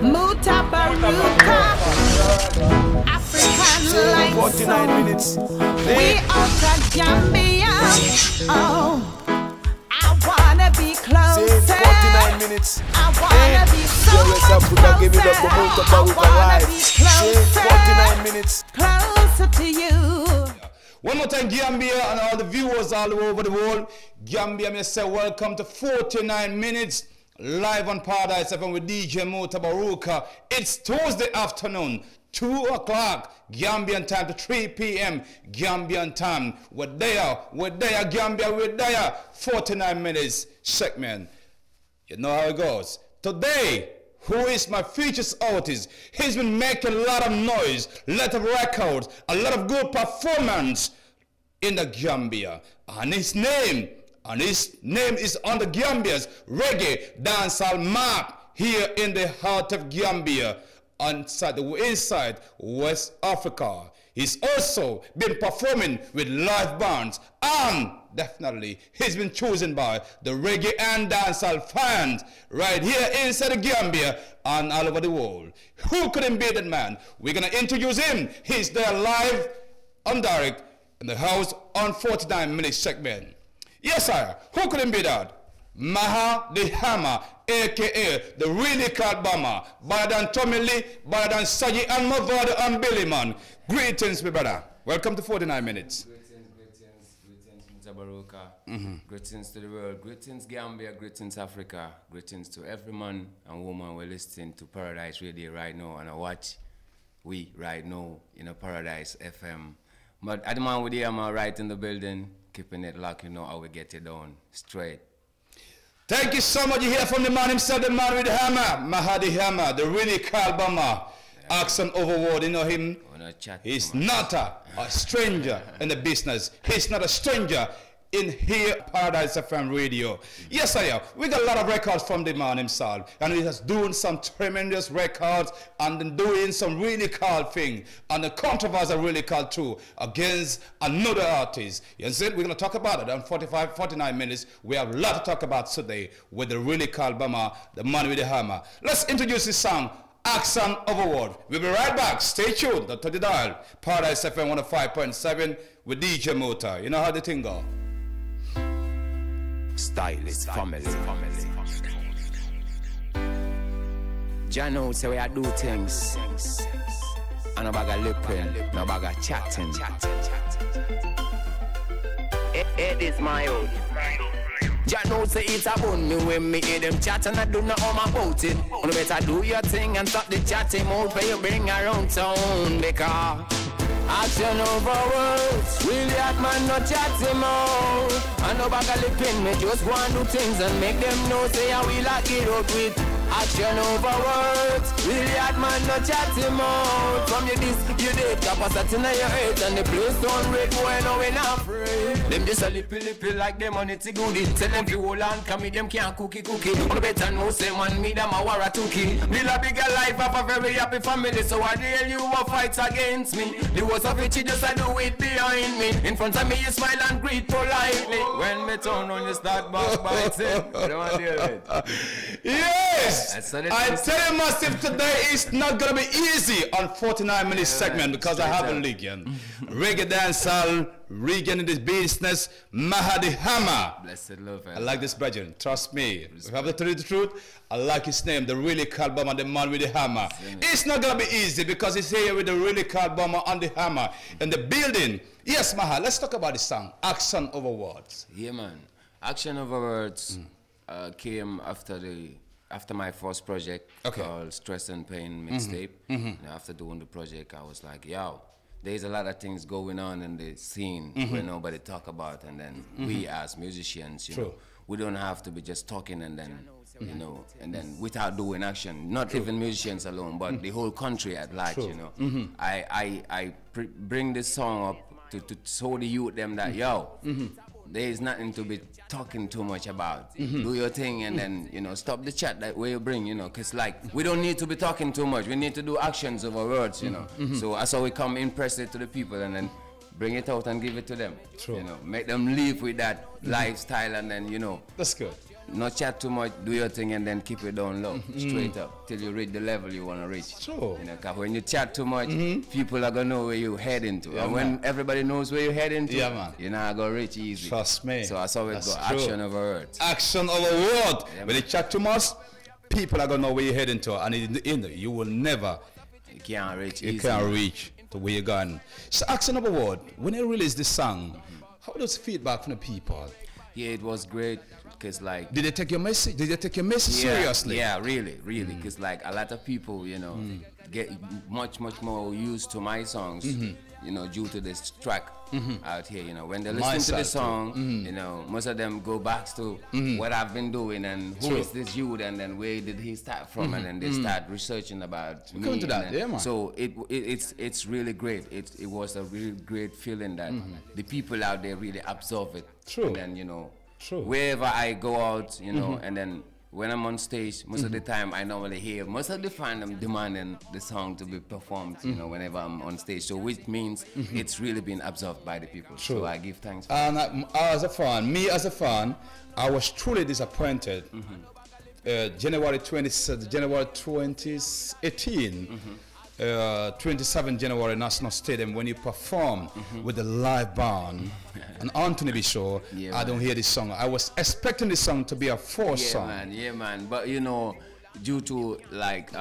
Mutabaruka, African life. 49 minutes. We out of Gambia. Oh, I wanna be closer. 49 minutes. I wanna be so much closer. I wanna be closer. 49 minutes. Closer to you. One more time, Gambia and all the viewers all over the world. Gambia, may say welcome to 49 minutes live on Paradise FM with DJ Mutabaruka. It's Tuesday afternoon, 2 o'clock Gambian time to 3 p.m. Gambian time. We're there, Gambia, we're there. 49 minutes segment. You know how it goes. Today, who is my features artist? He's been making a lot of noise, a lot of records, a lot of good performance in the Gambia. And his name is on the Gambia's reggae dancehall map here in the heart of Gambia, inside West Africa. He's also been performing with live bands, and definitely he's been chosen by the reggae and dancehall fans right here inside the Gambia and all over the world. Who couldn't be that man? We're gonna introduce him. He's there live on direct in the house on 49 minutes segment. Yes, sir. Who couldn't be that? Maha the Hammer, a.k.a. the really called Bomber. Better than Tommy Lee, better than Saji and Mavado and Billy, man. Greetings, my brother. Welcome to 49 minutes. Greetings, Mutabaruka. Greetings to the world. Greetings, Gambia. Greetings, Africa. Greetings to every man and woman we're listening to Paradise Radio right now, and I watch we right now in a Paradise FM. But at the man with the hammer right in the building, keeping it locked, you know how we get it done straight. Thank you so much. You hear from the man himself, the man with the hammer, Mahadi Hammer, the really called Bomber. Accent overword, you know him. He's not a stranger in the business. He's not a stranger in here, Paradise FM Radio. Yes, I am. We got a lot of records from the man himself, and he has doing some tremendous records and then doing some really cool thing, and the controversy really called too against another artist. You see, we're gonna talk about it on 49 minutes. We have a lot to talk about today with the really called Bomber, the man with the hammer. Let's introduce this song, Accent Overword. We'll be right back. Stay tuned to the dial. Paradise FM 105.7 with DJ Mota. You know how the thing go. Stylist family. Jah know say we I do things, and no bag of lipping, no bag of chatting. It is my own. Jah know say it's a bun me when me hear them chat, and I do not know about it. You better do your thing and stop the chatting mode for you bring around town, because action over words, really hard man no chat him out. And no bag of lipping, me just want to do things and make them know say how we like it up with. Action over words, really hard man no chat him out. From your disc, you did capacity in your head, and the place don't red boy no we not afraid. Them just a lippy like them on it's goodie. Tell them to hold on, come me them can't cookie. On the better know say man me them a war a tookie. Build a bigger life of a very happy family, so I dare you a fight against me. The worst of it you just a do it behind me. In front of me you smile and greet politely. When me turn on you start backbiting. I don't want to deal with it. Yes! I tell you massive, today is not gonna be easy on 49 minutes segment because I have a Legion. Reggae dancehall, Regan in this business, Mahadi Hammer. Blessed love. I like this brethren, trust me. If I have to tell you the truth, I like his name, the really called Bomber, the man with the hammer. It's not gonna be easy because he's here with the really called Bomber and the hammer in the building. Yes, Maha, let's talk about this song, Action Over Words. Yeah, man. Action Over Words came after my first project called Stress and Pain Mixtape. And after doing the project, I was like, yo, there's a lot of things going on in the scene where nobody talk about, and then we as musicians, you know, we don't have to be just talking and then, you know, and then without doing action. Not even musicians alone, but the whole country at large, you know. I bring this song up to show the youth them that, yo, there is nothing to be talking too much about. Do your thing and then, you know, stop the chat that way you bring, you know, because like, we don't need to be talking too much. We need to do actions over words, you know. So that's how we come impress it to the people and then bring it out and give it to them. You know, make them live with that lifestyle and then, you know. That's good. not chat too much, do your thing, and then keep it down low, straight up, till you reach the level you want to reach. True. You know, 'cause when you chat too much, people are gonna know where you're heading to. And when everybody knows where you're heading to, you're not gonna reach easy. Trust me. So that's how it goes. True. Action over words. Action over word. When you chat too much, people are gonna know where you're heading to, and in the end, you will never. You can't reach You easy. can't reach to where you're going. So, action over word. When you release this song, how does feedback from the people? Yeah, it was great, because like... Did they take your message? Did they take your message seriously? Yeah, really, because like a lot of people, you know, get much more used to my songs, you know, due to this track out here, you know. When they listen to the song, you know, most of them go back to what I've been doing and who is this youth, and then where did he start from, and then they start researching about me. Coming to that, yeah, man. So it's really great. It was a really great feeling that the people out there really absorb it. True. And then, you know, True. wherever I go out, you know, and then when I'm on stage, most of the time I normally hear most of the fandom demanding the song to be performed, you know, whenever I'm on stage. So which means it's really been absorbed by the people. True. So I give thanks for And as a fan, I was truly disappointed. January 2018, 27 January National Stadium, when you performed with the live band and Anthony B. Show, I don't hear this song. I was expecting this song to be a forced song. Yeah, man. But you know, due to like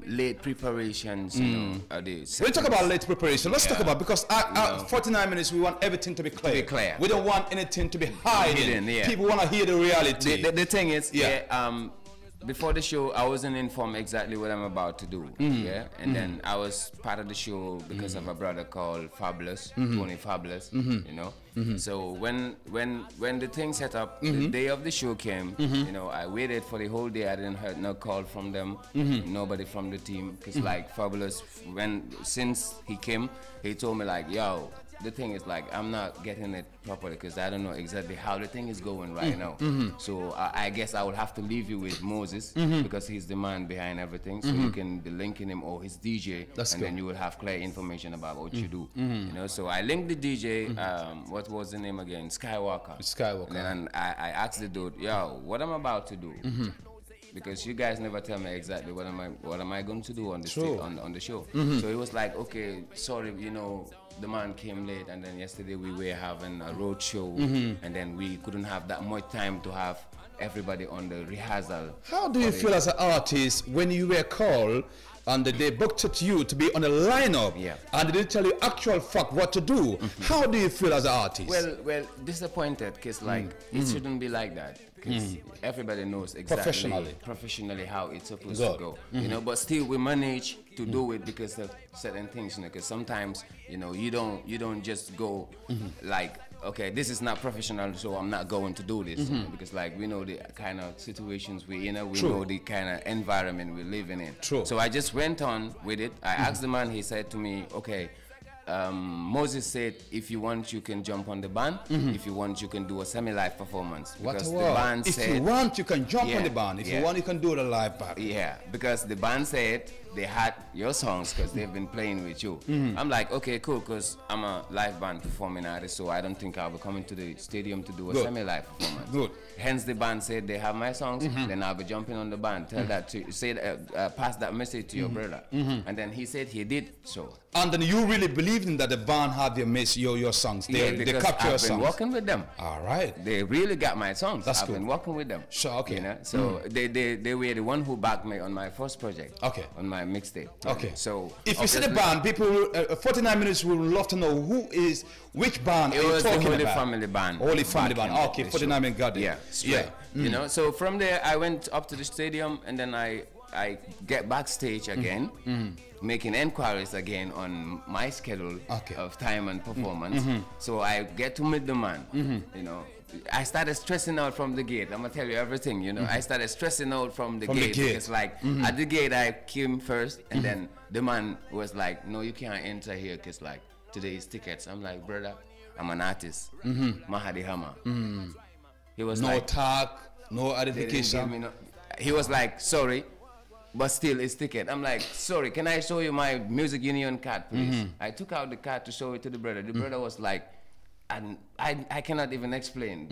late preparations, you know, We'll talk about late preparation. Let's talk about, because 49 minutes, we want everything to be clear. We don't want anything to be hidden. People want to hear the reality. The thing is, before the show, I wasn't informed exactly what I'm about to do. And then I was part of the show because of a brother called Fabulous, Tony Fabulous, you know. So when the thing set up, the day of the show came, you know, I waited for the whole day. I didn't hear no call from them, nobody from the team, because like Fabulous, since he came, he told me like, yo, the thing is like, I'm not getting it properly because I don't know exactly how the thing is going right now. So I guess I will have to leave you with Moses, because he's the man behind everything. So you can be linking him, or his DJ, then you will have clear information about what you do. You know, so I linked the DJ. What was the name again? Skywalker. Skywalker. And I asked the dude, yo, what I'm about to do. Because you guys never tell me exactly what am I going to do on the on the show. So he was like, okay, sorry, you know, the man came late, and then yesterday we were having a road show, and then we couldn't have that much time to have everybody on the rehearsal. How do you feel as an artist when you were called and they booked you to be on the lineup, and they didn't tell you actual fact what to do? How do you feel as an artist? Well, disappointed, because like it shouldn't be like that, because everybody knows exactly professionally how it's supposed to go. You know, but still we manage to do it because of certain things, you know, because sometimes, you know, you don't just go like, okay, this is not professional, so I'm not going to do this, you know, because like we know the kind of situations we're in, we know the kind of environment we're living in. So I just went on with it. I asked the man, he said to me, okay, Moses said, if you want, you can jump on the band. If you want, you can do a semi-live performance. Because the band said, if you want, you can jump on the band. If you want, you can do the live back. Yeah, because the band said they had your songs because they've been playing with you. I'm like, okay, cool, because I'm a live band performing artist, so I don't think I'll be coming to the stadium to do a semi-live performance. Hence, the band said they have my songs, then I'll be jumping on the band. Tell that to say, pass that message to your brother. And then he said he did so. And then you really believed in that the band had your songs. They capture your songs. I've been working with them. All right. They really got my songs. That's I've been working with them. Sure, okay. You know? So they were the one who backed me on my first project. Okay. On my mixtape. Okay. So if you see the band, people 49 minutes will love to know which band are you talking about? It was the Holy Family Band. Holy Family Band. Okay, 49 minutes got it. Yeah, straight. You know, so from there I went up to the stadium, and then I get backstage again, making enquiries again on my schedule of time and performance. So I get to meet the man. You know, I started stressing out from the gate. I'm gonna tell you everything. You know, I started stressing out from the gate. It's like at the gate I came first, and then the man was like, "No, you can't enter here, cause like today is tickets." I'm like, "Brother, I'm an artist. Mahadi Hama." He was no tag, no identification. He was like, "Sorry, but still it's ticket." I'm like, "Sorry, can I show you my music union card, please?" I took out the card to show it to the brother. The brother was like, and I cannot even explain.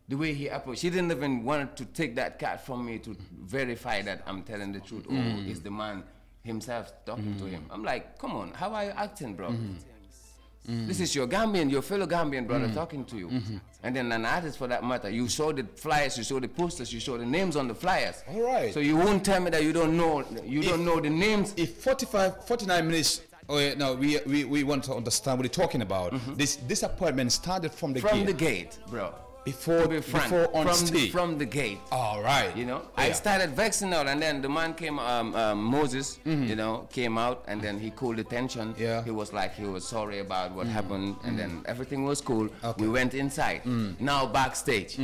the way he approached, he didn't even want to take that card from me to verify that I'm telling the truth. Or is the man himself talking to him? I'm like, come on, how are you acting, bro? This is your Gambian, your fellow Gambian brother talking to you. And then an artist for that matter, you saw the flyers, you saw the posters, you saw the names on the flyers. All right. So you won't tell me that you don't know the names. If 49 minutes, no, we want to understand what you're talking about. This appointment started from the gate. From the gate, bro. Before on stage. From the gate. All right. You know, Yeah. I started vexing out, and then the man came, Moses, you know, came out, and then he cooled the tension. Yeah. He was like, he was sorry about what happened, and then everything was cool. Okay. We went inside. Now backstage.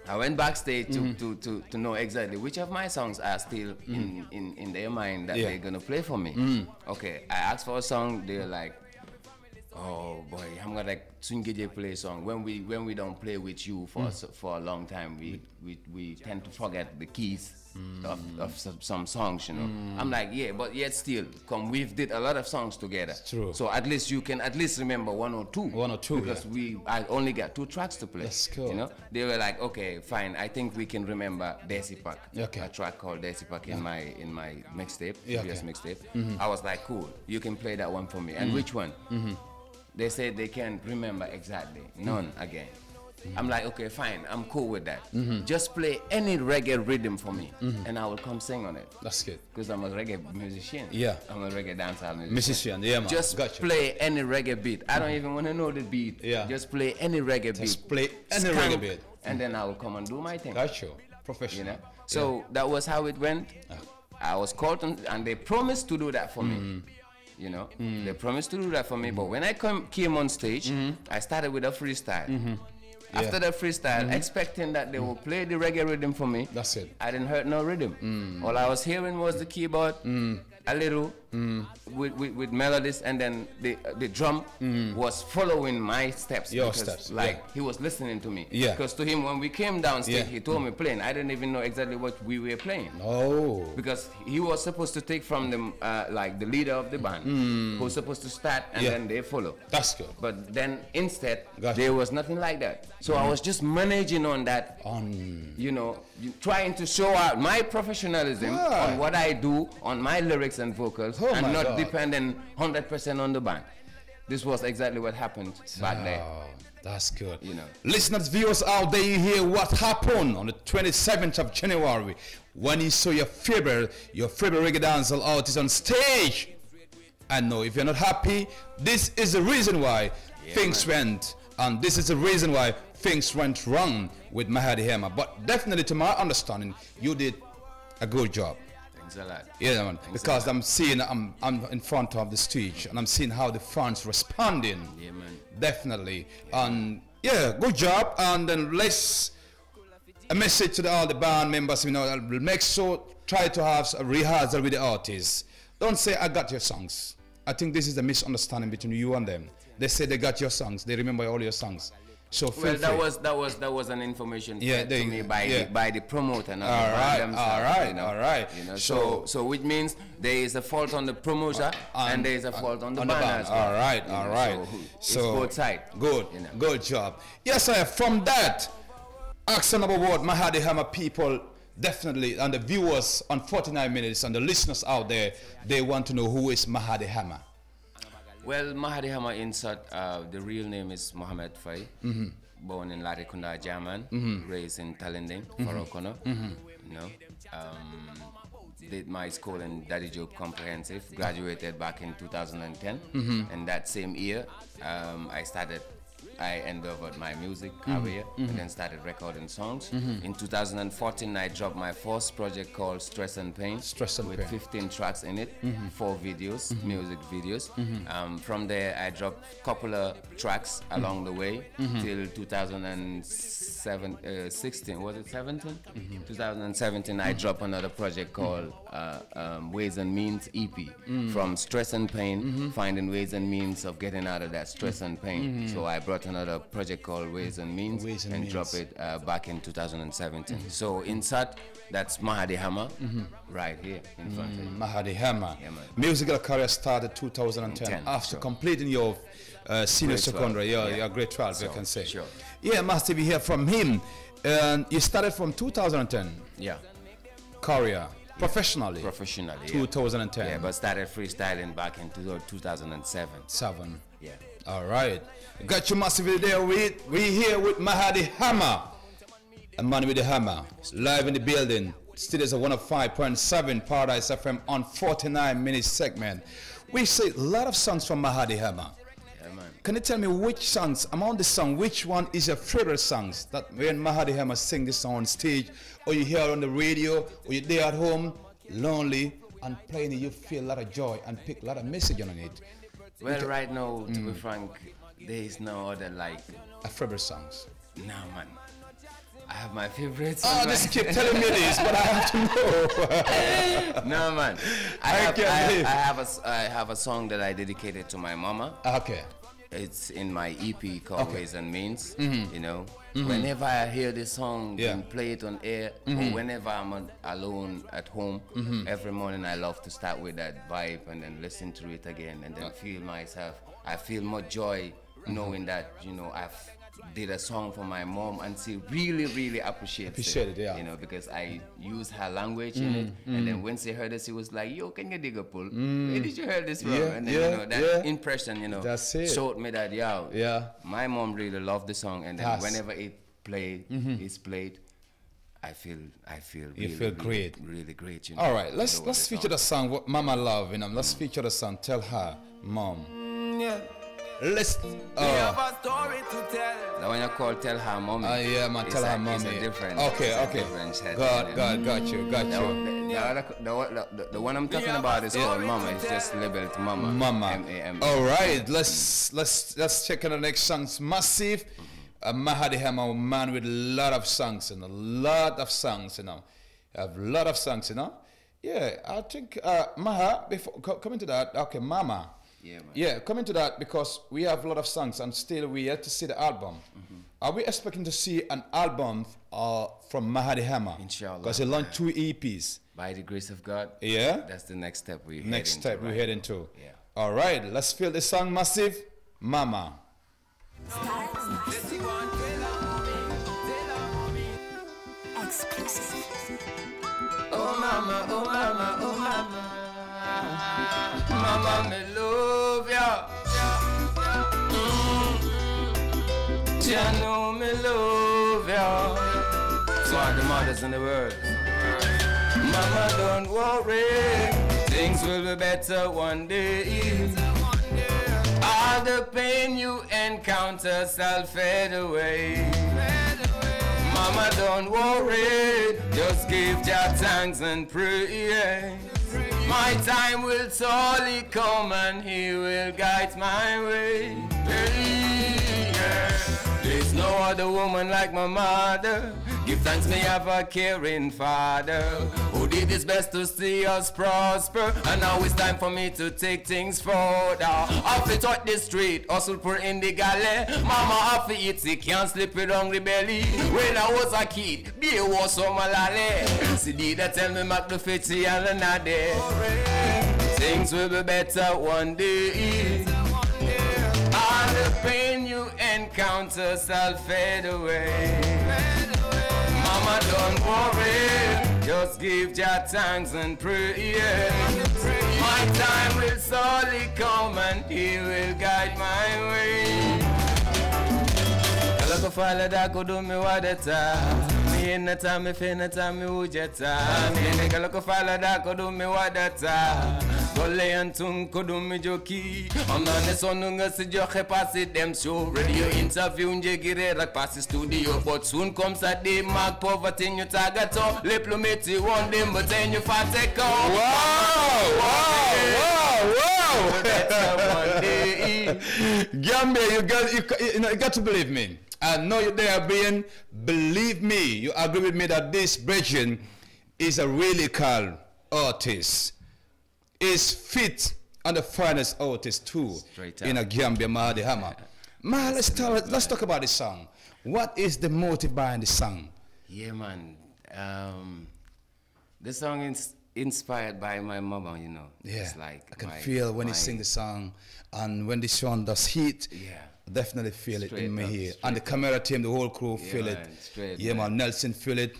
I went backstage to know exactly which of my songs are still in their mind that they're gonna play for me. Okay, I asked for a song, they're like, oh boy, I'm gonna play a song. When we don't play with you for a long time, we tend to forget the keys of some songs, you know. I'm like, yeah, but yet still, we've did a lot of songs together. True. So at least you can at least remember one or two. Because I only got 2 tracks to play. That's cool. You know, they were like, okay, fine. I think we can remember Desi Pak. Okay. A track called Desi Pak in my mixtape, Yeah, previous okay. mixtape. I was like, cool. You can play that one for me. And which one? They said they can't remember exactly. None again. I'm like, okay, fine. I'm cool with that. Just play any reggae rhythm for me, and I will come sing on it. That's good. Because I'm a reggae musician. Yeah. I'm a reggae dancehall musician. Musician, yeah, man. Just Gotcha. play any reggae beat. I don't even want to know the beat. Yeah. Just play any reggae beat. Just play any Skank, reggae beat. and then I will come and do my thing. Gotcha. You Professional. know. So that was how it went. I was called on, and they promised to do that for me. You know, they promised to do that for me. But when I came on stage, I started with a freestyle. After the freestyle, expecting that they will play the reggae rhythm for me. That's it. I didn't hear no rhythm. All I was hearing was the keyboard, a little, with melodies, and then the drum was following my steps. Your because, steps, like yeah. he was listening to me. Yeah. Because to him, when we came down stage, Yeah. he told me playing. I didn't even know exactly what we were playing. Oh. Because he was supposed to take from the like the leader of the band, who was supposed to start, and Yeah. then they follow. That's good. But then instead, Gotcha. there was nothing like that. So I was just managing on that, you know, trying to show out my professionalism Right. on what I do, on my lyrics and vocals, Oh and my not God. depending 100% on the band. This was exactly what happened back there. Oh, that's good. You know. Listeners, viewers out there, you hear what happened on the 27th of January when you saw your favorite reggae dancehall artist on stage. And no, if you're not happy, this is the reason why things went, and this is the reason why things went wrong with Mahadi Hema. But definitely, to my understanding, you did a good job. Thanks a lot. Yeah, man. Because I'm seeing, I'm in front of the stage, and I'm seeing how the fans responding. Yeah, man. Definitely. And yeah, good job. And then let's a message to all the band members. You know, make sure try to have a rehearsal with the artists. Don't say I got your songs. I think this is a misunderstanding between you and them. They say they got your songs. They remember all your songs. So feel Well, free. that was an information Yeah, fed they- to me by yeah. by the promoter. Not All the band right, themselves, all right, you know, all right. You know, So- so which means there is a fault on the promoter and there is a fault on the band as well. All right, you know, all right. So it's both sides. Good, you know. good job. Yes, sir. From that, action about Mahadi Hammer people, definitely, and the viewers on 49 Minutes and the listeners out there, they want to know who is Mahadi Hammer. Well, Mahadi Hama Insat, the real name is Mohammed Fay, born in Latrikunda, German, raised in Talending, Forokono. You know, did my school in Daddy Job Comprehensive, graduated back in 2010, and that same year, I endeavored my music career and then started recording songs. In 2014, I dropped my first project called Stress and Pain, with 15 tracks in it, 4 videos, music videos. From there, I dropped a couple of tracks along the way till 2016. Was it 17? 2017, I dropped another project called Ways and Means EP. From stress and pain, finding ways and means of getting out of that stress and pain. So I brought another project called Ways and Means, and drop it back in 2017. So inside, that's Mahadi Hammer, right here in front of you. Mahadi Hammer. Yeah, man. Musical career started 2010 after completing your senior secondary, your grade 12, you can say. Sure. Yeah, must be hear from him. And you started from 2010. Yeah. Career. Professionally. 2010. Yeah, but started freestyling back in 2007. Yeah. All right. Got you massively there. We here with Mahadi Hammer. A man with the hammer. Live in the building. Studios of 105.7 Paradise FM on 49 minutes segment. We see a lot of songs from Mahadi Hammer. Yeah, man. Can you tell me which songs, among the song, which one is your favorite songs that when Mahadi Hammer sing this song on stage, or you hear it on the radio, or you're there at home, lonely, and playing it, you feel a lot of joy and pick a lot of message on it? Well, right now, to be frank, there is no other like... A favorite songs? No, man. I have my favorites. Oh, just keep telling me this, but I have to know. No, man. I have a song that I dedicated to my mama. Okay. It's in my EP called Ways and Means. You know, whenever I hear this song and play it on air, or whenever I'm alone at home, every morning I love to start with that vibe and then listen to it again and then feel myself. I feel more joy knowing that, you know, I've did a song for my mom and she really appreciates it. Yeah. You know, because I use her language in it, and then when she heard it, she was like, "Yo, can you dig a pull? Where did you hear this from?" And then you know, that impression, you know, showed me that my mom really loved the song, and then whenever it played, it's played. I feel great, really great. You know, all right, let's feature the song what Mama love. You know, let's feature the song. Tell her, Mom. Let's. have a story to tell. The one you call Tell Her Mommy. Yeah, man, Tell Her Mommy. It's a different. Okay. Got you. The one I'm talking about is called Mama. It's just labeled Mama. Mama. All right, let's check on the next songs. Massive. Mahadi Hammer, man with a lot of songs and a lot of songs, you know. Have a lot of songs, you know. Yeah, I think Maha. Before coming to that, okay, Mama. Yeah, man. Yeah, coming to that, because we have a lot of songs and still we yet to see the album. Are we expecting to see an album from Mahadi Hammer? Inshallah. Because he launched 2 EPs. By the grace of God. Yeah. That's the next step we head into. Yeah. All right, let's feel the song Massive, Mama. Exclusive. Oh mama, oh mama, oh mama. Mama, me love ya. You know me love ya. So are the mothers in the world. Mama, don't worry, things will be better one day. All the pain you encounter shall fade away. Mama, don't worry, just give your thanks and pray. My time will surely come and He will guide my way. There's no other woman like my mother. Give thanks, me have a caring father who did his best to see us prosper. And now it's time for me to take things further. Off it out the street, hustle pour in the galley. Mama off it eat, she can't sleep with hungry belly. When I was a kid, beer was so malale. See did I tell me Mac the 50 and another. Things will be better one day. All the pain you encounter shall fade away. Mama, don't worry, just give your thanks and pray. My time will surely come and He will guide my way. Kalako fala da kudu mi wadata. Mi inna ta mi fina ta mi ujeta. Mi ene kalako fala da kudu mi wadata. Gole antun kudu mi joki. Amane sonunga si joke pasi dem show. Radio interview nje gire rak pasi studio. But soon comes a day mark poverty in your tagato. Le plumeti one day but then you fate go. Wow. Gambia, you got to believe me. I know you're there being, believe me, you agree with me that this Bridget is a really cool artist. Is fit and the finest artist too in a Gambia, Mahadi Hammer. Man, let's talk about this song. What is the motive behind the song? Yeah, man. The song is inspired by my mama, you know. Yeah, it's like I can feel when he sing the song, and when the song does hit, definitely feel it in my ear. And the camera team, the whole crew feel it. Yeah, man, Nelson feel it,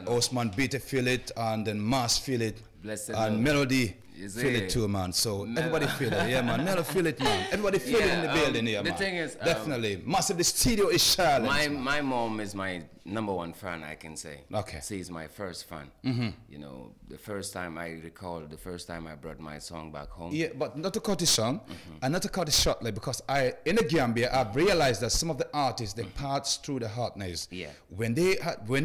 Osman Beta feel it, and then Mas feel it, and Melody feel it too, man. So everybody feel it, yeah, man. Melody feel it, man. Everybody feel it in the building here, man. The thing is, definitely, massive. The studio is silent. My mom is my #1 fan, I can say. Okay. She's my first fan. You know, the first time I recall, the first time I brought my song back home. Yeah, but not to cut the song, and not to cut it shortly, because in the Gambia, I've realized that some of the artists, they pass through the hardness. Yeah. When they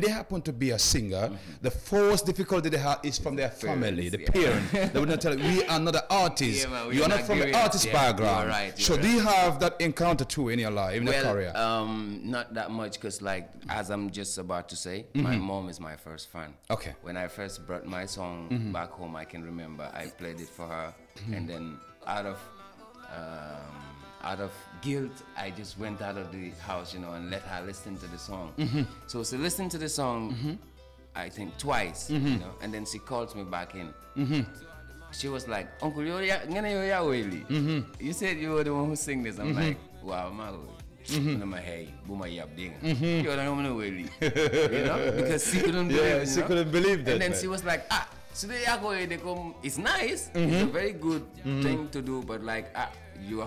happen to be a singer, the first difficulty they have is from their family, the parent. They would not tell you, we are not the artists. Man, you are not from the artist background. Right, so do you have that encounter too in your life, in your career? Not that much, because like, as I'm just about to say, my mom is my first fan. Okay. When I first brought my song back home, I can remember I played it for her, and then out of guilt, I just went out of the house, you know, and let her listen to the song. So she listened to the song, I think twice, you know, and then she called me back in. She was like, "Uncle, you said you were the one who sang this." I'm like, "Wow, my hey, you know, because she couldn't believe it. She couldn't believe that. And then she was like, so it's nice. It's a very good thing to do, but like, you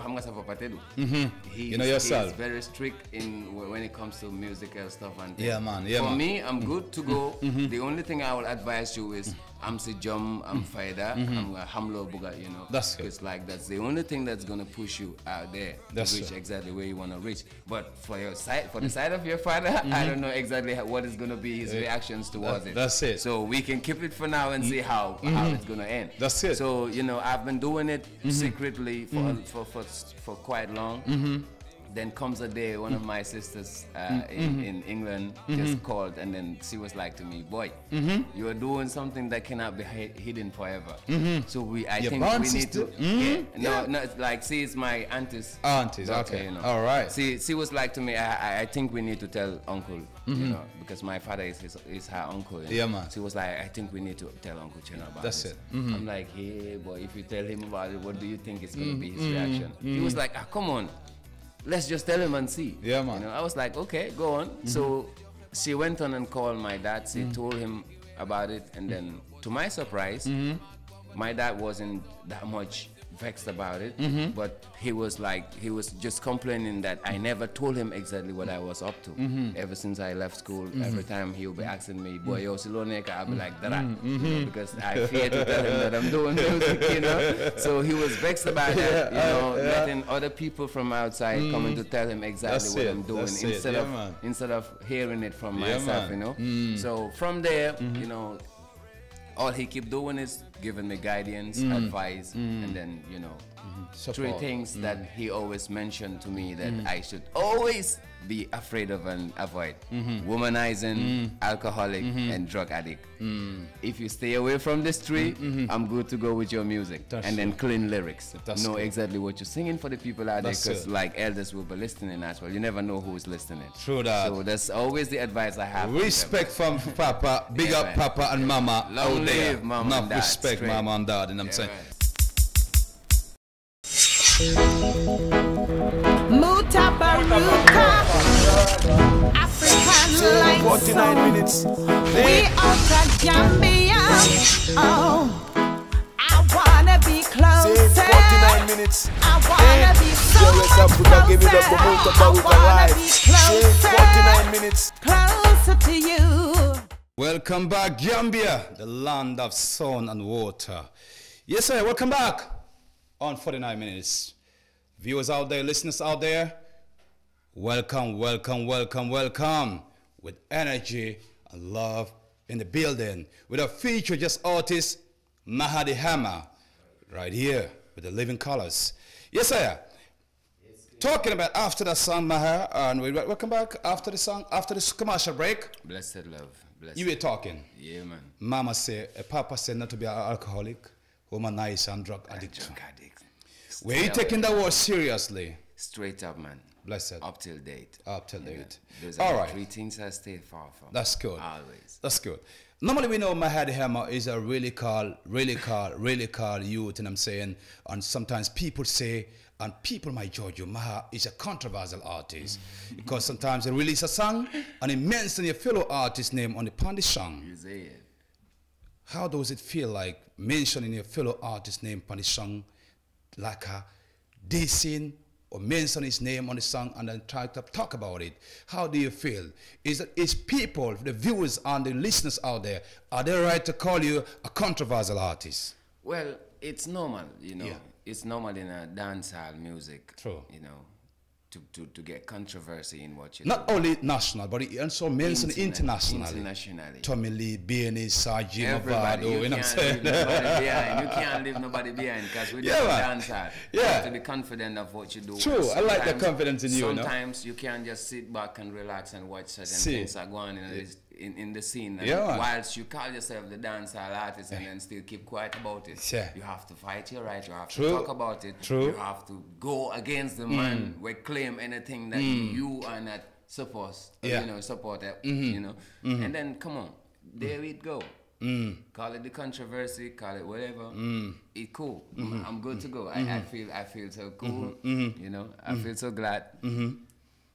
you know yourself. He's very strict when it comes to musical stuff and things. Yeah, man. Yeah, For man. me, I'm good to go. The only thing I will advise you is I'm Sijom, I'm Faida, I'm Hamlo Buga, you know. That's good. It's like that's the only thing that's gonna push you out there to reach exactly where you wanna reach. But for your side, for the side of your father, I don't know exactly what is gonna be his reactions towards it. That's it. So we can keep it for now and see how it's gonna end. That's it. So you know, I've been doing it secretly for quite long. Then comes a day, one of my sisters in England just called, and then she was like to me, "Boy, you are doing something that cannot be hidden forever." So I think we need to. No, it's like she is my auntie's daughter, okay. you know. All right. She was like to me, I think we need to tell Uncle, you know, because my father is her uncle. You know? Yeah, man. She was like, I think we need to tell Uncle Chena about That's this. it. I'm like, hey, boy, if you tell him about it, what do you think is going to be his reaction? He was like, come on. Let's just tell him and see. Yeah, man. You know, I was like, okay, go on. So she went on and called my dad. She told him about it, and then to my surprise, my dad wasn't that much vexed about it, but he was just complaining that I never told him exactly what I was up to. Ever since I left school, every time he would be asking me, "Boy, yo, Siloneka," I'll be like, "That," you know, because I fear to tell him that I'm doing music, you know. So he was vexed about that, you know, letting other people from outside come in to tell him exactly what I'm doing instead of hearing it from myself, you know. So from there, you know, all he keep doing is giving me guidance, advice, and then, you know, three things that he always mentioned to me that I should always be afraid of and avoid. Womanizing, alcoholic, and drug addict. If you stay away from this three, I'm good to go with your music. And then clean lyrics. Know exactly what you're singing for the people out there, because like elders will be listening as well. You never know who's listening. True that. So that's always the advice I have. Respect from Papa, big up Papa and Mama. Long live Mama and Dad. Respect Straight. Mama and Dad, and I'm saying. Mutabaruka, African lights. 49 minutes. We out of Gambia. Oh, I wanna be closer. Say 49 minutes. I wanna be so much closer. I wanna be Say 49 minutes. closer to you. Welcome back, Gambia, the land of sun and water. Yes, sir, welcome back on 49 minutes. Viewers out there, listeners out there, welcome, welcome, welcome, welcome. With energy and love in the building. With a feature just artist, Mahadi Hammer, right here with the living colors. Yes, sir. Talking about after the song, Maha, and welcome back after the song, after this commercial break. Blessed love. Blessed. You were talking. Yeah, man. Mama say, Papa said not to be an alcoholic, womanizer and drug addict. Drug addict. Were you taking that word seriously? straight up, man. Blessed. Up till date. Up till date. Those All are right. the 3 things I stay far from. That's good. Always. That's good. Normally we know Mahadi Hammer is a really called youth, and I'm saying, and sometimes people say, and people might judge you, Maha is a controversial artist. Because sometimes they release a song and it mentions your fellow artist's name on the song. You say it. How does it feel like mentioning your fellow artist's name on the song, like a dissing or mention his name on the song and then try to talk about it? How do you feel? Is people, the viewers and the listeners out there, are they right to call you a controversial artist? Well, it's normal, you know. Yeah. It's normal in a dancehall music. True. You know, to get controversy in what you Not do. only national, but it also mentioned internationally. Internationally. Tommy Lee, BNA, Sergi, Everybody, Mavado, you know what I'm saying? leave nobody behind. You can't leave nobody behind because we Yeah, do man. dancehall. Yeah. You have to be confident of what you do. True, I like the Sometimes- confidence in you, no? Sometimes you can't just sit back and relax and watch certain See. things that go on in the scene. And Yeah, man. whilst you call yourself the dancehall artist and then still keep quiet about it, Yeah. you have to fight your right. You have True. to talk about it. True. You have to go against the man who claim anything that you are not supposed, Yeah. you know, support it, you know. And then come on, there we go. Call it the controversy, call it whatever. It's cool. I'm good to go. I feel so cool. You know, I feel so glad.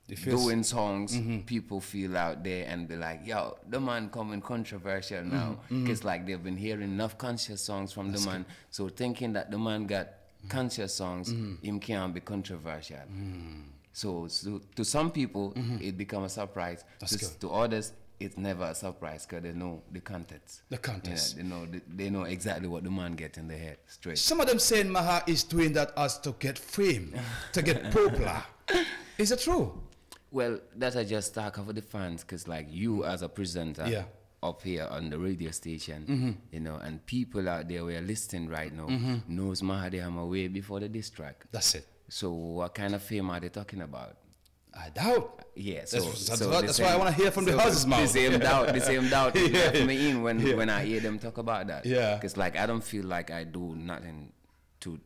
It feels- Doing songs, people feel out there and be like, yo, the man coming controversial now. It's like they've been hearing enough conscious songs from the man. So thinking that the man got conscious songs, him can't be controversial. So to some people, it become a surprise. That's good. To others, it's never a surprise because they know the context. The context. Yeah, they know exactly what the man gets in the head straight. Some of them saying Maha is doing that as to get fame, to get popular. Is it true? Well, that I just talk over the fans because like you as a presenter Yeah. up here on the radio station, you know, and people out there who are listening right now knows Mahadi Hammer way before the diss track. That's it. So what kind of fame are they talking about? I doubt. Yeah, That's why I want to hear from the horse's mouth. The same doubt Yeah. left me in when I hear them talk about that. Yeah. Because like I don't feel like I do nothing to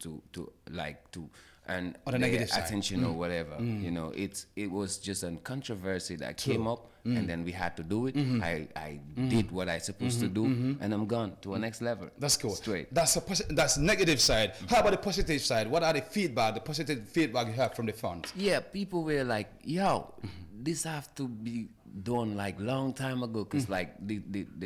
and On the negative side. attention or whatever. You know, it was just a controversy that came up and then we had to do it. I did what I supposed to do and I'm gone to a next level. That's cool. Straight. That's that's negative side. How about the positive side? What are the positive feedback you have from the fans? Yeah, people were like, yo, this have to be done like long time ago because like the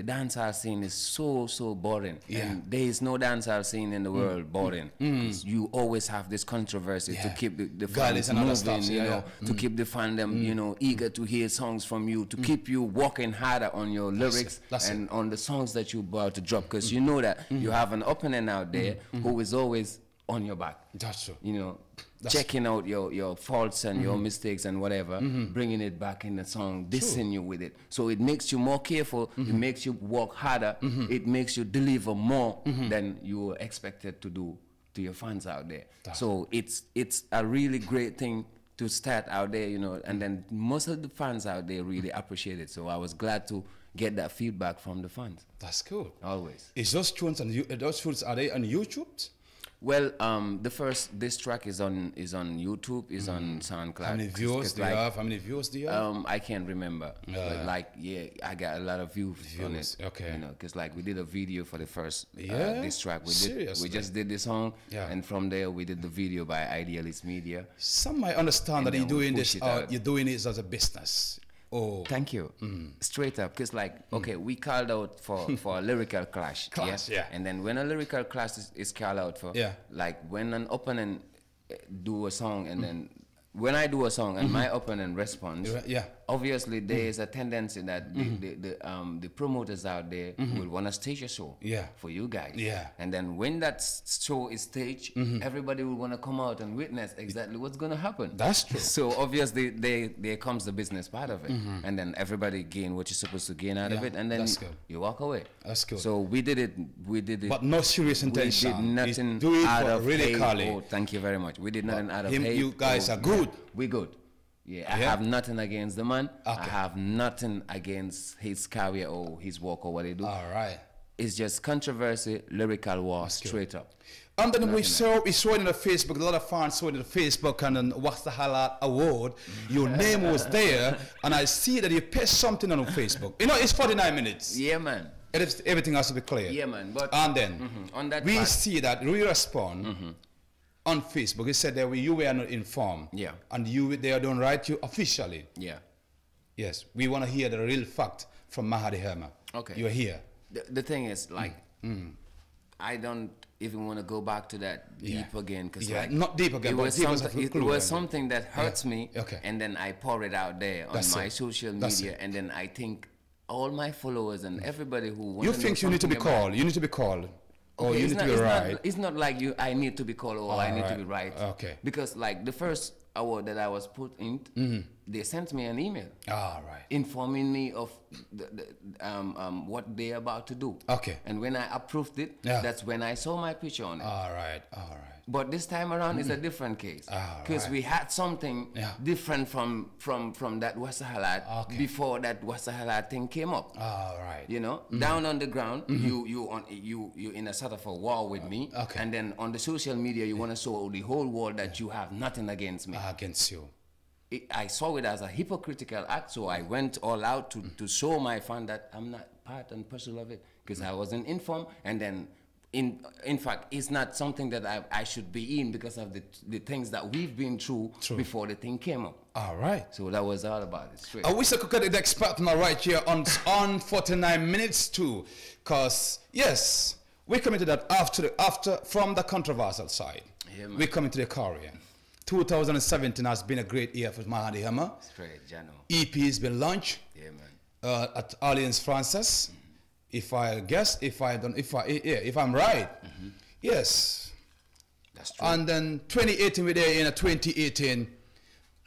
dancehall scene is so boring. Yeah. And there is no dancehall scene in the world boring. 'Cause you always have this controversy to Yeah. keep the Guidance fans and other moving, stuff, you yeah, know, yeah. to keep the fandom, you know, eager to hear songs from you, to keep you working harder on your lyrics That's and on the songs that you're about to drop because you know that you have an opponent out there who is always on your back. That's true. You know, checking out your faults and your mistakes and whatever, bringing it back in the song, dissing you with it. So it makes you more careful, it makes you work harder, it makes you deliver more than you were expected to do to your fans out there. So it's a really great thing to start out there, you know, and then most of the fans out there really appreciate it. So I was glad to get that feedback from the fans, That's cool. always. Is those tunes and those tunes, are they on YouTube? Well, this track is on YouTube, is on SoundCloud. How many views do you like, have? How many views do you have? I can't remember, but like, yeah, I got a lot of views on it. Okay. You know, because like we did a video for the first Yeah? this track. Seriously? We just did the song, Yeah. and from there we did the video by Idealist Media. Some might understand that And you're then we doing push this. it out. You're doing this as a business. Oh, Thank you. Straight up, because like, okay, we called out for a lyrical clash. Clash, yeah. And then when a lyrical clash is called out for, Yeah. like when an opponent do a song and then when I do a song and my opponent responds, Yeah. obviously there is a tendency that the promoters out there will want to stage a show Yeah. for you guys. Yeah. And then when that show is staged, everybody will want to come out and witness exactly what's going to happen. That's true. So obviously there comes the business part of it. And then everybody gain what you're supposed to gain out of Yeah, it, and then that's good. you walk away. That's good. So we did it. But no serious intention. We did nothing Do it out for of really hate. Kali. Oh, thank you very much. We did nothing out of him- hate. you guys Oh, are good. We good. Yeah, I Yeah? have nothing against the man. I Okay. have nothing against his career or his work or what he do. All right. it's just controversy, lyrical war, straight up. And then we saw it on the Facebook, a lot of fans saw it on the Facebook, and then What's the Halat Award, your name was there, and I see that you paste something on Facebook. You know, it's 49 minutes. Yeah, man. Everything has to be clear. Yeah, man. But and then on that we part, see that we respond on Facebook. You said that you were not informed. Yeah. And they don't write you officially. yeah. Yes. We want to hear the real fact from Mahadi Herma. Okay. You're here. The thing is, like, I don't even want to go back to that deep again, because like, not deep again, it was something that hurts me, okay. And then I pour it out there on my social media, and then I think all my followers and everybody who you think you need to be called, you need to be called, or you need to be right. It's not like I need to be called or I need to be right. Okay. Because like the first award that I was put in, they sent me an email. All right. Informing me of what they're about to do. Okay. And when I approved it, that's when I saw my picture on it. All right. All right. But this time around is a different case, because we had something different from that Wasahalat before that Wasahalat thing came up. All right. You know, down on the ground, you in a sort of a war with me, and then on the social media you want to show the whole world that you have nothing against me. Against you. I saw it as a hypocritical act, so I went all out to show my fan that I'm not part and parcel of it, because I wasn't informed, and then. In fact, it's not something that I should be in because of the things that we've been through before the thing came up. All right. So that was all about it. Straight. I wish I could get the next partner right here on 49 minutes too, because yes, we're coming to that after from the controversial side. Yeah, we're coming to the Korean. 2017 has been a great year for Mahadi Herma. Straight, Jano. EP has been launched. Yeah, man. At Alliance Francis. If I'm right, yes. That's true. And then 2018, we're there in a 2018.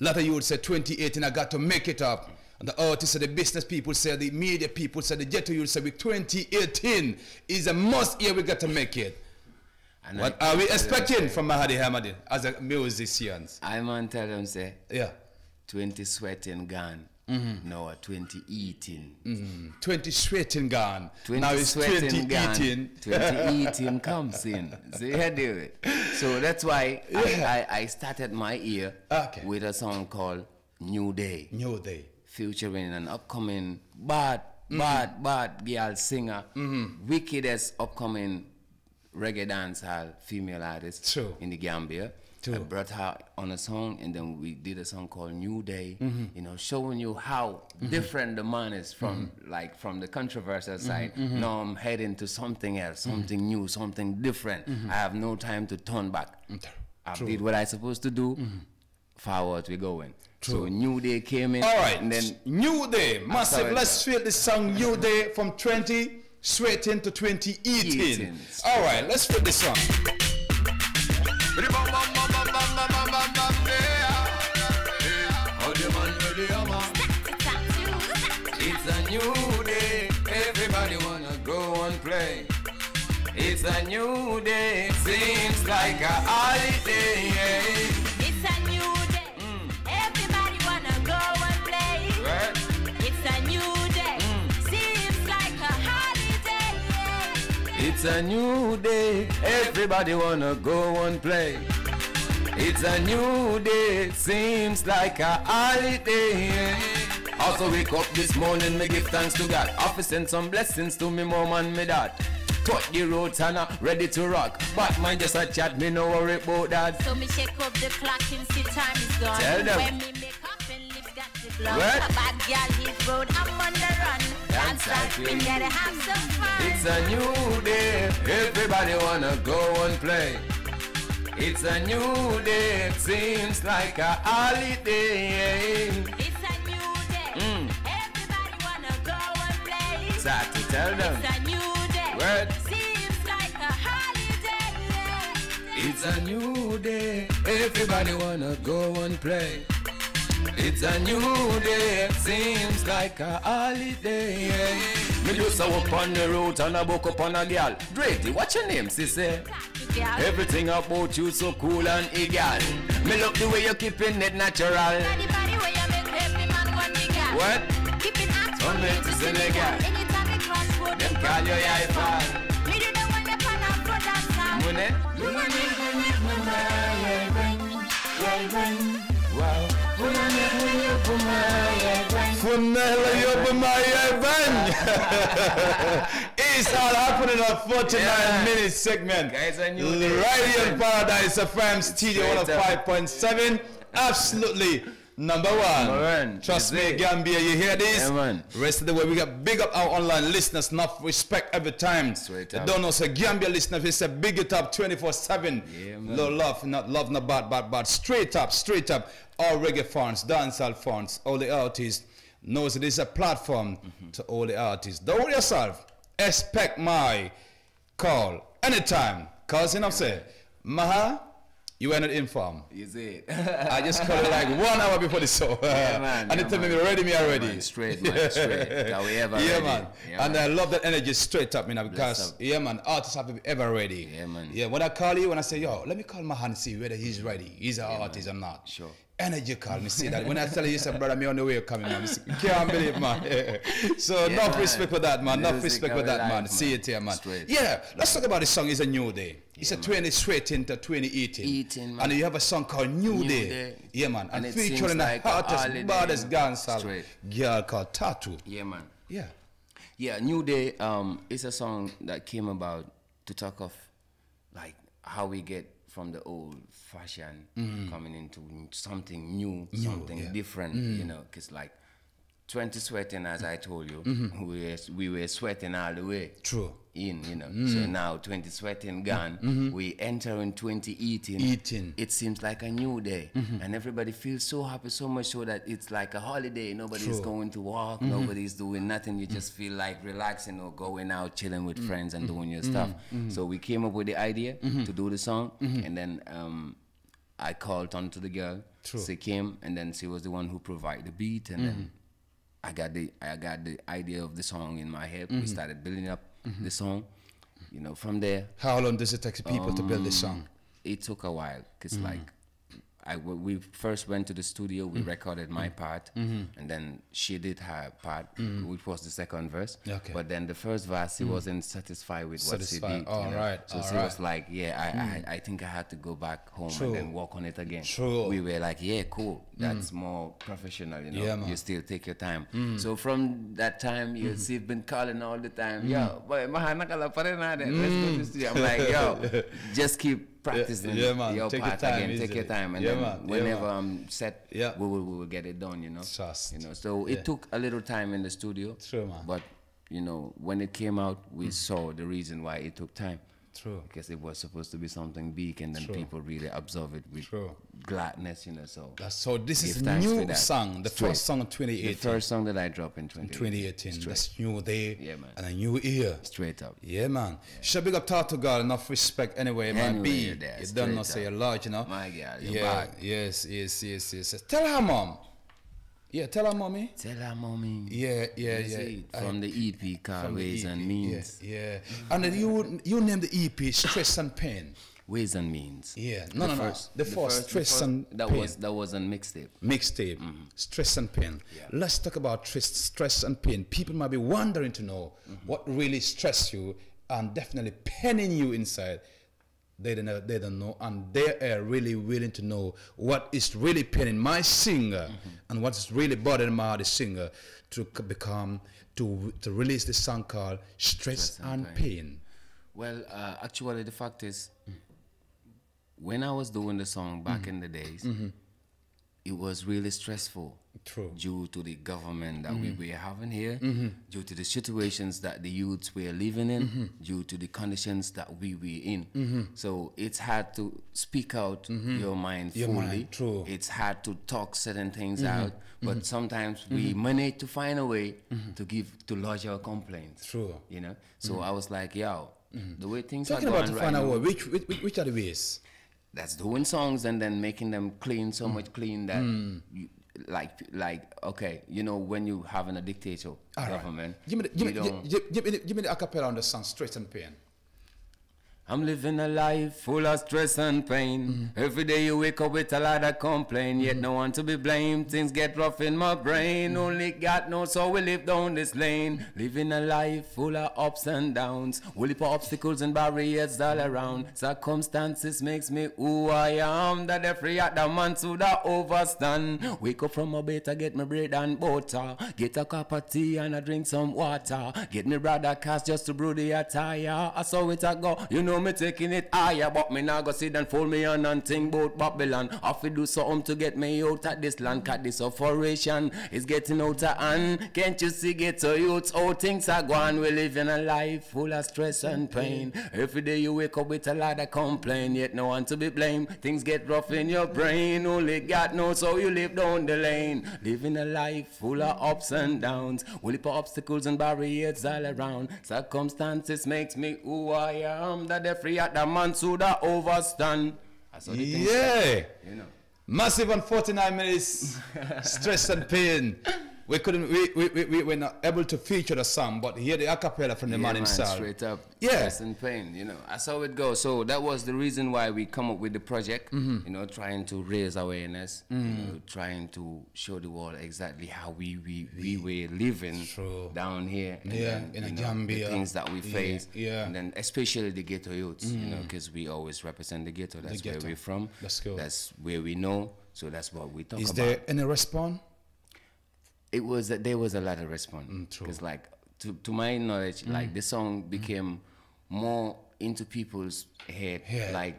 A lot of you would say 2018, I got to make it up. And the artists, the business people say, the media people say, the ghetto youth say, with 2018 is a must year, we got to make it. And what are we expecting from Mahadi Herma as a musician? I'm on tell them say, 20 sweating gone. No, 2018. 20 sweating gone. 20 now it's 2018. 2018 comes in. So you do it. So that's why I started my year with a song called New Day. New Day. Featuring an upcoming bad girl singer. Wickedest upcoming reggae dancehall female artist in the Gambia. I brought her on a song, and then we did a song called New Day, you know, showing you how different the man is from from the controversial side. Now I'm heading to something else, something new, something different. I have no time to turn back. I did what I supposed to do. Forward we going. So New Day came in. All right, and then New Day, massive. Let's feel this song New Day from 20 sweating to 2018. All right, let's feel this song. It's a new day, everybody wanna go and play. It's a new day, seems like a holiday. It's a new day, everybody wanna go and play. Right? It's a new day, seems like a holiday. It's a new day, everybody wanna go and play. It's a new day, seems like a holiday. Also wake up this morning, me give thanks to God. Office send some blessings to me mom and me dad. Touch the roads and ready to rock. Batman just a chat, me no worry about that. So me check up the clock and see time is gone. Tell them. When me make up and lips got the blood. What? A bad girl hit road, I'm on the run. Dance like we gotta have some fun. It's a new day, everybody wanna go and play. It's a new day, it seems like a holiday. It's a new day, everybody wanna go and play. Exactly, tell them. It's a new day, Word. seems like a holiday. It's a new day, everybody wanna go and play. It's a new day, seems like a holiday. Me just a walk on the road and I woke up on a girl. Grady, what's your name, sissy? Everything about you so cool and eager. Me love the way you keeping it natural. The body where you make every man want the girl. What? Keep it hot From me to Senegal. Anytime we cross road, Them call you Yaifa. It's all happening on 49 minutes segment. Guys, I knew this. Right here in Paradise FM Studio 105.7. Absolutely number one. Trust me, Gambia, you hear this? Yeah, man. Rest of the way, we got big up our online listeners, enough respect every time. Straight You up. don't know, so Gambia listeners, we say big it up 24/7. Yeah, man. No love, not bad, but straight up. All reggae fans, dancehall fans, all the artists knows it is a platform to all the artists. Don't worry yourself. Expect my call anytime. Cause you know what I'm saying, Maha, you were not informed. You see it. I just called it like 1 hour before the show. Yeah, man. And they tell me ready me already. Man, straight. That we ever Yeah, ready. man. Yeah, And man. I love that energy straight up, you know, because Bless up. yeah, man, artists have to be ever ready. Yeah, man. Yeah, when I call you, when I say, yo, let me call Mahan and see whether he's ready. He's an artist or not. Sure. Energy call me, see that. When I tell you, say, brother, me on the way coming, man. You can't believe, man. So Yeah, enough man. respect for that, man. Enough Music respect for our that, life, man. man. See it here, man. Straight. Yeah, let's talk about the song. It's a new day. It's a man. 2018 to 2018. 18, man. And you have a song called New New Day. Day. Yeah, man. And it featuring seems the like a hottest, holiday, baddest man. dancehall Straight. girl called Tattoo. Yeah, man. Yeah. Yeah, New Day is a song that came about to talk of like how we get from the old fashion coming into something new, something yeah. different, you know, because like 20 sweating, as I told you, we were sweating all the way. True. In, you know, so now 20 sweating gone, we enter in 2018. It seems like a new day, and everybody feels so happy, so much so that it's like a holiday. Nobody's going to work, nobody's doing nothing. You just feel like relaxing or going out, chilling with friends and doing your stuff. So we came up with the idea to do the song, and then I called on to the girl. She came, and then she was the one who provided the beat, and then I got the idea of the song in my head. We started building up the song, you know. From there, How long does it take people to build this song? it took a while because like we first went to the studio, we recorded my part, and then she did her part, which was the second verse. Okay. But then the first verse, she wasn't satisfied with what she did. All you know? right, So all she right. was like, yeah, I think I had to go back home and then work on it again. True. We were like, yeah, cool. That's more professional, you know. Yeah, man. You still take your time. So from that time, you've been calling all the time. Yo, boy, let's go to the studio. I'm like, yo, just keep practicing Yeah, man. your Take your part time, again. Take easy. your time, and Yeah, then man. Yeah, whenever man. I'm set, Yeah. we will get it done. You know. Trust. You know. So it took a little time in the studio. True, man. But you know, when it came out, we saw the reason why it took time. True. Because it was supposed to be something big, and then True. people really absorb it with True. gladness. You know. So So this is give a thanks to new that. song, the Straight. first song of the 2018. first song that I dropped in 2018. 2018. That's New Day. Yeah, man. And a new year. Straight up. Yeah, man. Should big up Tattoo girl, enough respect anyway, man. Anyway, B. you're there, You don't know, straight say up. you're large, you know. My girl, you're Yeah, bad. yes. Tell her, mom. Yeah, tell her, mommy. Tell her, mommy. Yeah. You see, from the EP called From the Ways and EP, Means. Yeah. And then you named the EP Stress and Pain. Ways and Means. Yeah. No. The first Stress and that Pain. was a mixtape. Mixtape, Stress and Pain. Yeah. Let's talk about stress and pain. People might be wondering to know what really stress you and definitely paining you inside. They don't know, and they are really willing to know what is really paining my singer and what's really bothering my the singer to release this song called Stress and Pain. Well, actually, the fact is, when I was doing the song back in the days, it was really stressful. True. Due to the government that we were having here, due to the situations that the youths were living in, due to the conditions that we were in. So it's hard to speak out your mind fully. Mind, true. It's hard to talk certain things out, but sometimes we manage to find a way to lodge our complaints. True. You know. So I was like, yo, the way things Talking are about going to right find out now, which are the ways? that's doing songs and then making them clean, so much clean that you, like okay, you know, when you having a dictator government, Give me the acapella on the song Stress and Pain. I'm living a life full of stress and pain. Every day you wake up with a lot of complaint, yet no one to be blamed. Things get rough in my brain. Only God knows how we live down this lane. Living a life full of ups and downs. Will it put obstacles and barriers all around. Circumstances makes me who I am. That every other man to the overstand. Wake up from my bed to get my bread and butter. Get a cup of tea and I drink some water. Get me brother cast just to brew the attire. I saw it I go, you know me taking it higher. But me now go sit and fold me on and think about Babylon. Have to do something to get me out of this land. Cut this operation is getting out of hand. Can't you see ghetto youths how things are going? We live in a life full of stress and pain. Every day you wake up with a lot of complaint, yet no one to be blamed. Things get rough in your brain. Only God knows how you live down the lane. Living a life full of ups and downs. Will it put obstacles and barriers all around. Circumstances makes me who I am. That every other man should overstand. Yeah. You know. Massive on 49 minutes. Stress and pain. We couldn't. We were not able to feature the song, but hear the acapella from the man himself. Straight up. Yeah. Stress and pain. You know. That's how it goes. So that was the reason why we come up with the project. You know, trying to raise awareness. You know, trying to show the world exactly how we were living down here. And then, in Gambia. The things that we face. And then especially the ghetto youths. You know, because we always represent the ghetto. That's where we're from. That's cool. That's where we know. So that's what we talk about. Is there any response? It was that there was a lot of response because, like, to my knowledge, like the song became more into people's head, like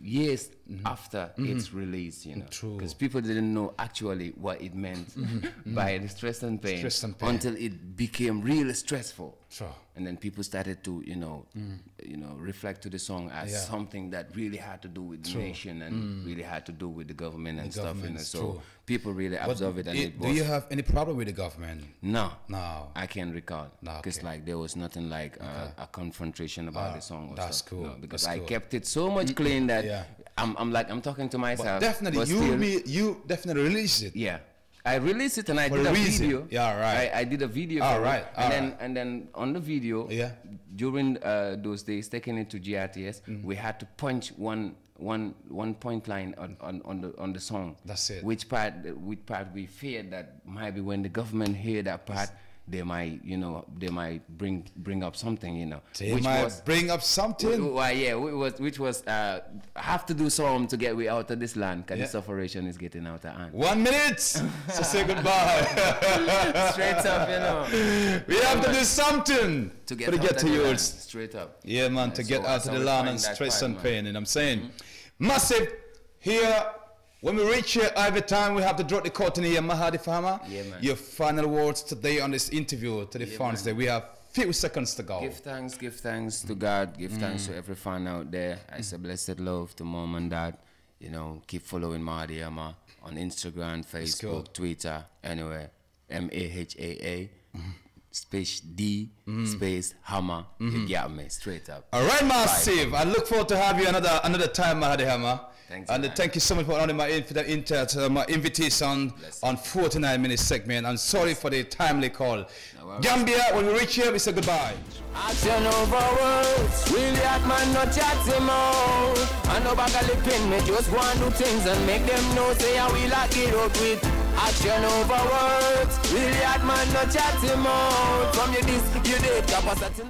years after its release, you know, because people didn't know actually what it meant by the stress and pain until it became really stressful. And then people started to, you know, reflect to the song as something that really had to do with the nation and really had to do with the government and stuff. You know, so people really absorb it. And do you have any problem with the government? No, I can't recall. Because like there was nothing like a confrontation about the song. That's cool. No, because I kept it so much clean that I'm talking to myself. But definitely, you definitely released it. Yeah. I released it and I did a video. Yeah, right. I did a video. And then on the video, during those days, taking it to GRTS, we had to punch one point line on the song. That's it. Which part we feared that maybe when the government hear that part, they might, you know, they might bring up something, you know. They might bring up something? Which was have to do something to get we out of this land, because this operation is getting out of hand. 1 minute! So say goodbye. Straight up, you know. We have to do something to get to yours. Straight up. Yeah, man, to get out of the land and stress and pain, and I'm saying. Massive here. When we reach here, every time we have to drop the curtain here, Mahadi Fahama. Yeah, man. Your final words today on this interview to the fans. That we have few seconds to go. Give thanks to God. Give thanks to every fan out there. I say blessed love to mom and dad. You know, keep following Mahadi Hama on Instagram, Facebook, Twitter, anywhere. MAHAA. Space D, space Hama. You get me straight up. All right, Massive. I look forward to have you another time, Mahadi Hama. Thanks, and thank you so much for honoring my invitation on 49 minutes segment. I'm sorry for the timely call. No, Gambia, when we reach here, we say goodbye. Action over words, really hard man not chat him out. I know back a lip me just go and do things and make them know say I will like it up with. Action over words, really hard man not chat him out. From your disc, you did capacity.